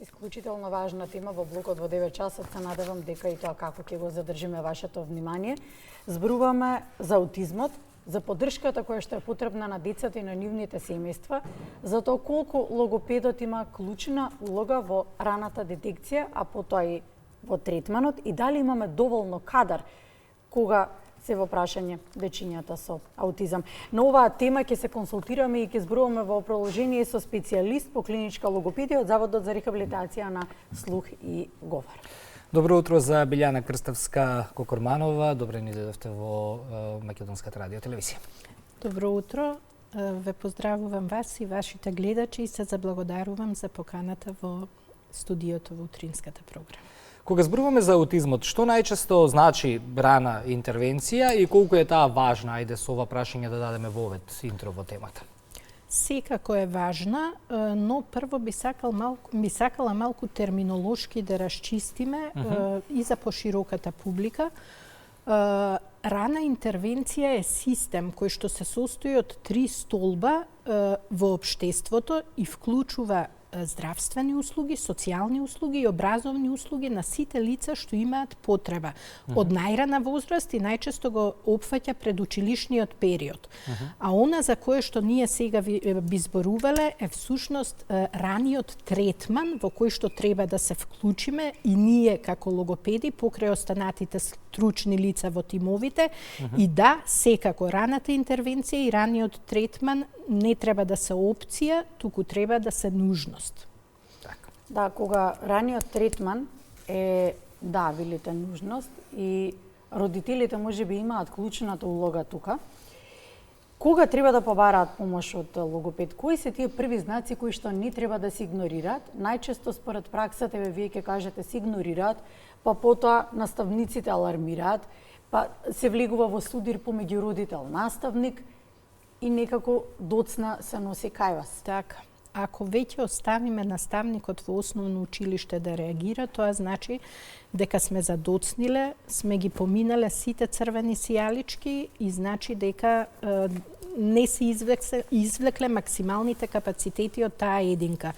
Исклучително важна тема во блокот во 9 часот. Се надевам дека и тоа како ќе го задржиме вашето внимание. Зборуваме за аутизмот, за поддршката која што е потребна на децата и на нивните семејства, за тоа колку логопедот има клучна улога во раната детекција, а потоа и во третманот, и дали имаме доволно кадар кога се во прашање дечињата со аутизам. На оваа тема ќе се консултираме и ќе зборуваме во продолжение со специјалист по клиничка логопедија од Заводот за рехабилитација на слух и говор. Добро утро за Билјана Крставска-Кокорманова. Добре ни дојдовте во Македонската радио телевизија. Добро утро. Ве поздравувам вас и вашите гледачи и се заблагодарувам за поканата во студиото во утринската програма. Кога зборуваме за аутизмот, што најчесто значи рана интервенција и колку е таа важна? Ајде со ова прашање да дадеме вовед интро во темата. Секако е важна, но прво би сакала малку терминолошки да расчистиме и за пошироката публика. Рана интервенција е систем кој што се состои од 3 столба во општеството и вклучува здравствени услуги, социјални услуги и образовни услуги на сите лица што имаат потреба од најрана возраст и најчесто го опфаќа предучилишниот период. А она за кое што ние сега би зборувале е всушност раниот третман во кој што треба да се вклучиме и ние како логопеди покрај останатите стручни лица во тимовите и да, секако раната интервенција и раниот третман не треба да се опција, туку треба да се нужност. Да, кога раниот третман е, да, велите нужност и родителите можеби имаат клучната улога тука, кога треба да побараат помош од логопед? Кои се тие први знаци кои што не треба да се игнорираат? Најчесто според праксата, вие ќе кажете, се игнорираат, па потоа наставниците алармираат, па се влегува во судир помеѓу родител-наставник и некако доцна се носи кај вас. Така. Ако веќе оставиме наставникот во основно училиште да реагира, тоа значи дека сме задоцниле, сме ги поминале сите црвени сијалички и значи дека не се извлекле максималните капацитети од таа единка.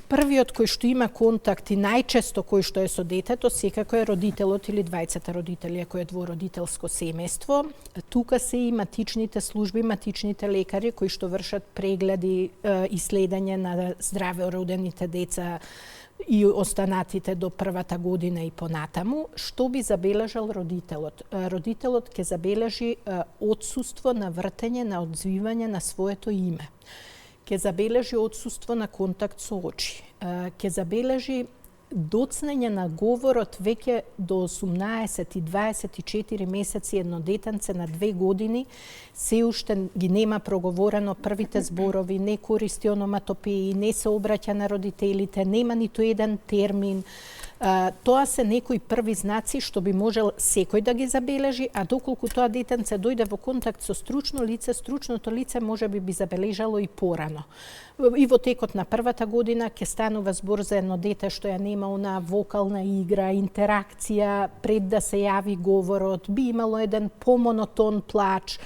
Првиот кој што има контакт и најчесто кој што е со детето, секако е родителот или двајцата родители, ако е двородителско семејство. Тука се и матичните служби, матичните лекари кои што вршат прегледи и следење на здраве родените деца и останатите до првата година и понатаму. Што би забележал родителот? Родителот ќе забележи отсуство на вртење, на одзвивање на своето име. Ќе забележи отсуство на контакт со очи. Ќе забележи доцнење на говорот веќе до 18 и 24 месеци. Едно детенце на 2 години се уште ги нема проговорено првите зборови, не користи ономатопеи, не се обраќа на родителите, нема ниту еден термин. Тоа се некои први знаци што би можел секој да ги забележи, а доколку тоа детенце дојде во контакт со стручно лице, стручното лице може би забележало и порано. И во текот на првата година ќе станува збор за едно дете што ја нема она вокална игра, интеракција пред да се јави говорот, би имало еден помонотон плач.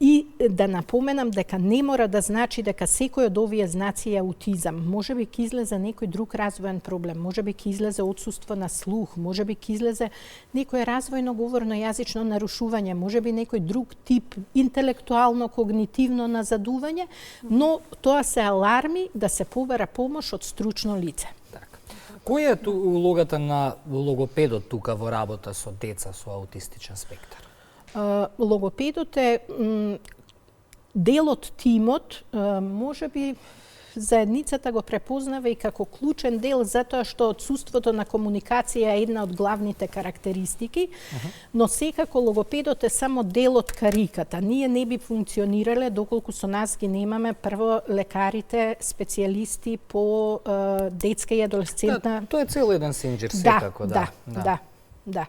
И да напоменам дека не мора да значи дека секој од овие знаци е аутизам. Можеби ќе излезе некој друг развоен проблем, можеби ќе излезе отсуство на слух, можеби ќе излезе некој развојно говорно јазично нарушување, можеби некој друг тип интелектуално когнитивно назадување, но тоа се аларми да се побара помош од стручно лице. Која е улогата на логопедот тука во работа со деца со аутистичен спектар? Логопедот е дел од тимот, можеби заедницата го препознава и како клучен дел затоа што отсуството на комуникација е една од главните карактеристики, но секако логопедот е само дел од кариката. Ние не би функционирале доколку со нас ги немаме прво лекарите, специјалисти по детска и адолесцентна. Тоа е цел еден синџир секако, да.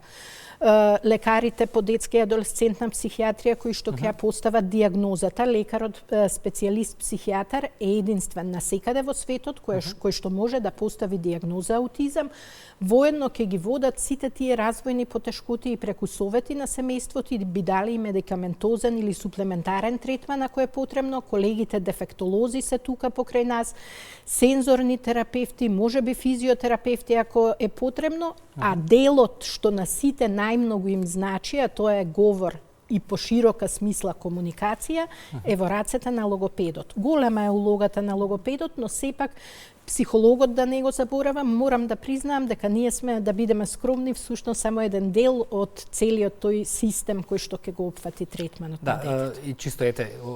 лекарите по детска и адолесцентна психијатрија кои што ќе ја постават дијагнозата. Лекарот специјалист психијатар е единствен насекаде во светот кој што може да постави дијагноза аутизам. Воедно ќе ги водат сите тие развојни потешкоти и преку совети на семејството и би дали и медикаментозен или суплементарен третман ако е потребно. Колегите дефектолози се тука покрај нас, сензорни терапевти, можеби физиотерапевти ако е потребно, а делот што на сите најмногу им значи, а тоа е говор и по широка смисла комуникација, е во рацете на логопедот. Голема е улогата на логопедот, но сепак психологот да не го заборавам, морам да признаам дека ние сме, да бидеме скромни, всушност само еден дел од целиот тој систем кој што ќе го опфати третманот на детето. И чисто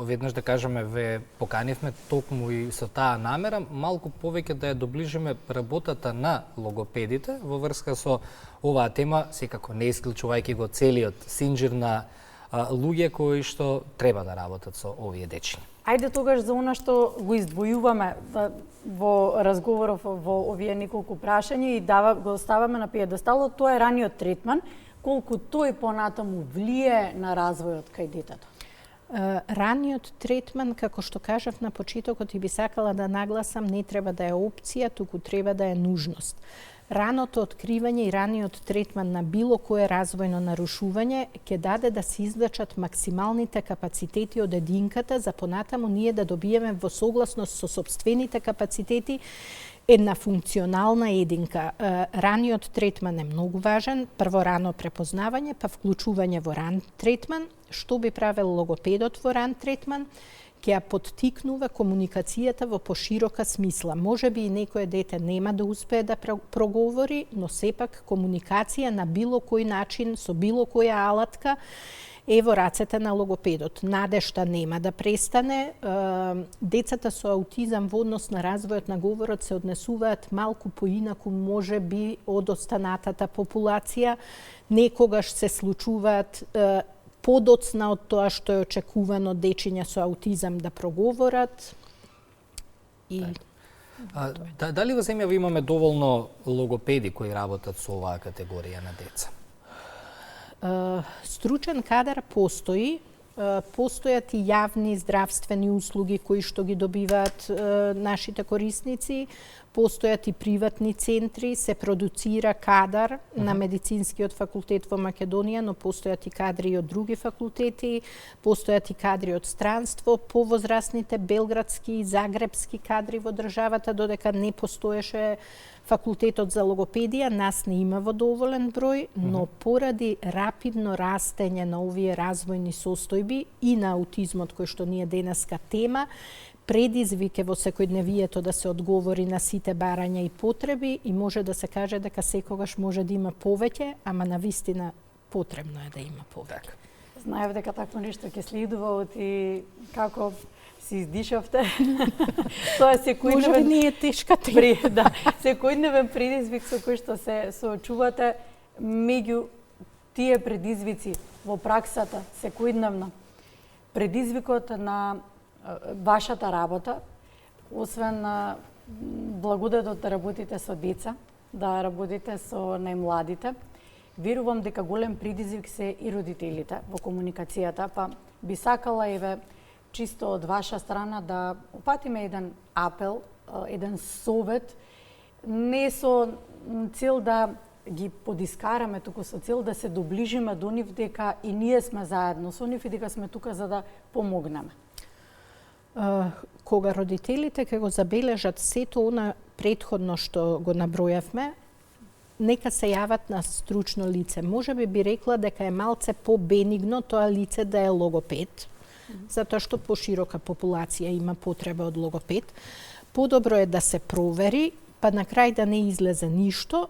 веднаш да кажеме, ве поканивме токму и со таа намера малку повеќе да ја доближиме работата на логопедите во врска со оваа тема, секако не исклучувајќи го целиот синџир на луѓе кои што треба да работат со овие дечиња. Ајде тогаш за она што го издвојуваме во разговоров во овие неколку прашања и го ставаме на пиедесталот, тоа е раниот третман, колку тој понатаму влие на развојот кај детето. Раниот третман, како што кажав на почетокот и би сакала да нагласам, не треба да е опција, туку треба да е нужност. Раното откривање и раниот третман на било кое развојно нарушување ќе даде да се извлечат максималните капацитети од единката за понатаму ние да добиеме во согласност со сопствените капацитети една функционална единка. Раниот третман е многу важен, прво рано препознавање, па вклучување во ран третман. Што би правел логопедот во ран третман? Ќе ја поттикнува комуникацијата во поширока смисла. Можеби и некое дете нема да успее да проговори, но сепак комуникација на било кој начин, со било која алатка, е во рацете на логопедот. Надежта нема да престане. Децата со аутизам во однос на развојот на говорот се однесуваат малку поинаку, може би, од останатата популација. Некогаш се случуваат подоцна од тоа што е очекувано дечиња со аутизам да проговорат. Дали во земјава имаме доволно логопеди кои работат со оваа категорија на деца? Стручен кадар постои. Постојат и јавни здравствени услуги кои што ги добиваат нашите корисници, постојат и приватни центри, се продуцира кадар на медицинскиот факултет во Македонија, но постојат и кадри од други факултети, постојат и кадри од странство, повозрасните белградски и загребски кадри во државата, додека не постоеше факултетот за логопедија, нас не има во доволен број, но поради рапидно растење на овие развојни состојби и на аутизмот кој што ние денеска тема, предизвик е во секојдневието да се одговори на сите барања и потреби и може да се каже дека секогаш може да има повеќе, ама навистина потребно е да има повеќе. Знаев дека такво нешто ќе следува од и како си издишавте. Тоа е секојдневен... Може би не е тешка тема. Да, секојдневен предизвик со кој што се соочувате меѓу тие предизвици во праксата секојдневно. Предизвикот на вашата работа, освен благодетот да работите со деца, да работите со најмладите, верувам дека голем предизвик се и родителите во комуникацијата, па би сакала еве чисто од ваша страна да упатиме еден апел, еден совет, не со цел да ги подискараме, туку со цел да се доближиме до нив дека и ние сме заедно со нив и дека сме тука за да помогнеме. Кога родителите ќе го забележат сето она претходно што го набројавме, нека се јават на стручно лице. Може би рекла дека е малце по-бенигно тоа лице да е логопед, затоа што поширока популација има потреба од логопед. Подобро е да се провери, па на крај да не излезе ништо,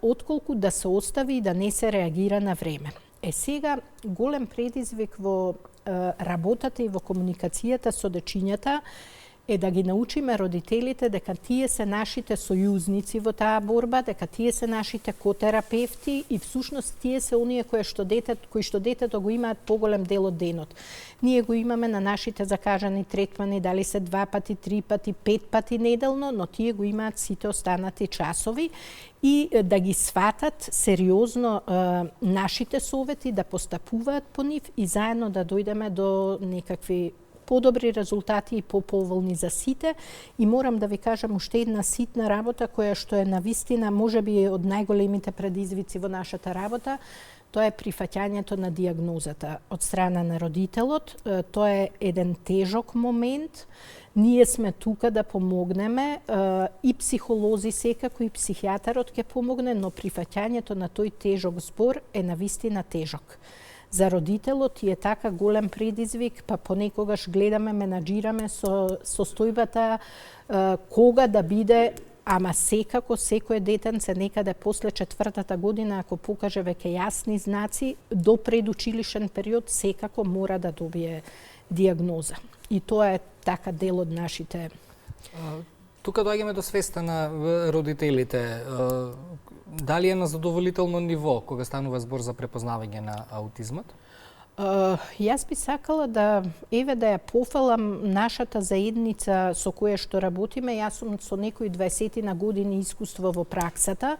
отколку да се остави и да не се реагира на време. Сега голем предизвик во работата и во комуникацијата со дечињата е да ги научиме родителите дека тие се нашите сојузници во таа борба, дека тие се нашите котерапевти и всушност тие се оние кои што детето го имаат поголем дел од денот. Ние го имаме на нашите закажани третмани, дали се 2 пати, 3 пати, 5 пати неделно, но тие го имаат сите останати часови и да ги сватат сериозно нашите совети, да постапуваат по нив и заедно да дојдеме до некакви подобри резултати и поповолни за сите. И морам да ви кажам уште една ситна работа која што е навистина можеби од најголемите предизвици во нашата работа. Тоа е прифаќањето на диагнозата од страна на родителот. Тоа е еден тежок момент. Ние сме тука да помогнеме, и психолози секако, и психијатарот ќе помогне, но прифаќањето на тој тежок збор е навистина тежок. За родителот е така голем предизвик, па понекогаш гледаме, менаџираме со состојбата кога да биде, ама секако секој детенце некаде после 4-та година, ако покаже веќе јасни знаци, до предучилишен период секако мора да добие диагноза. И тоа е така дел од нашите... Тука доаѓаме до свеста на родителите. Дали е на задоволително ниво кога станува збор за препознавање на аутизмот? Јас би сакала да ја пофалам нашата заедница со која што работиме. Јас сум со некои 20 на години искуство во праксата.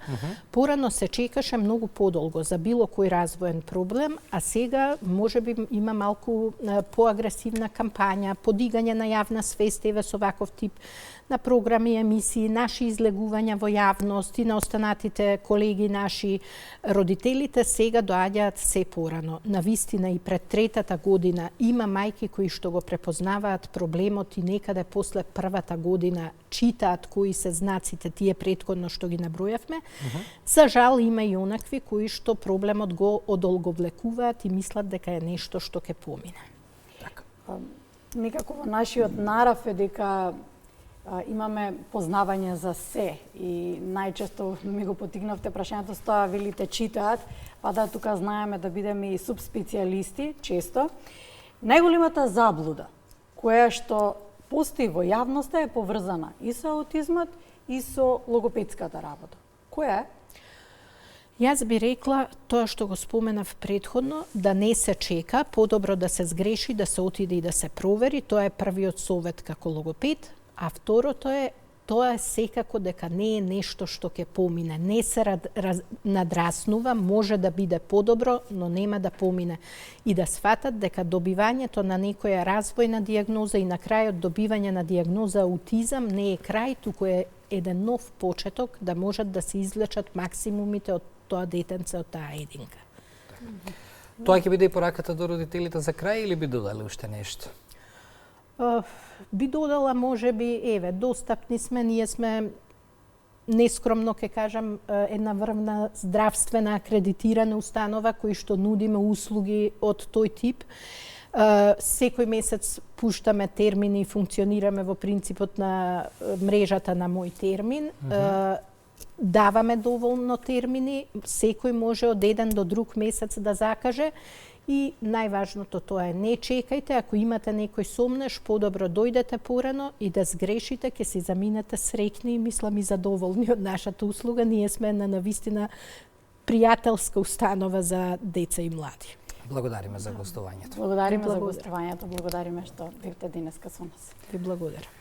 Порано се чекаше многу подолго за било кој развоен проблем, а сега можеби има малку поагресивна кампања, подигање на јавна свест еве со ваков тип на програми, емисии, наши излегувања во јавност и на останатите колеги наши. Родителите сега доаѓаат се порано. Навистина и пред 3-та година има мајки кои што го препознаваат проблемот и некаде после 1-та година читаат кои се знаците тие претходно што ги набројавме. За жал има и онакви кои што проблемот го одолговлекуваат и мислат дека е нешто што ќе помине. Некако во нашиот нарав е дека имаме познавање за се и најчесто ми го потигнавте прашањето с тоа велите читаат, па да тука знаеме да бидеме и субспецијалисти често. Најголемата заблуда која што постои во јавноста е поврзана и со аутизмот и со логопедската работа. Која е? Јас би рекла тоа што го споменав претходно, да не се чека, подобро да се сгреши, да се отиде и да се провери, тоа е првиот совет како логопед. А второто е, тоа е секако дека не е нешто што ќе помине. Не се надраснува, може да биде подобро, но нема да помине. И да сватат дека добивањето на некоја развојна диагноза и на крајот добивање на диагноза аутизам не е крај, туку е еден нов почеток да можат да се извлечат максимумите од тоа детенце, од таа единка. Тоа ќе биде и пораката до родителите за крај или би додали уште нешто? Би додала можеби, еве, достапни сме, ние сме нескромно ќе кажам една врвна здравствена акредитирана установа кои што нудиме услуги од тој тип. Секој месец пуштаме термини и функционираме во принципот на мрежата на Мој термин. Даваме доволно термини, секој може од еден до друг месец да закаже. И најважното тоа е, не чекајте, ако имате некој сомнеш, подобро дојдете порано и да сгрешите, ќе си заминете среќни и мислам и задоволни од нашата услуга. Ние сме на навистина пријателска установа за деца и млади. Благодариме за гостувањето. Благодариме за гостувањето, благодариме што бевте денеска со нас. Ви благодарам.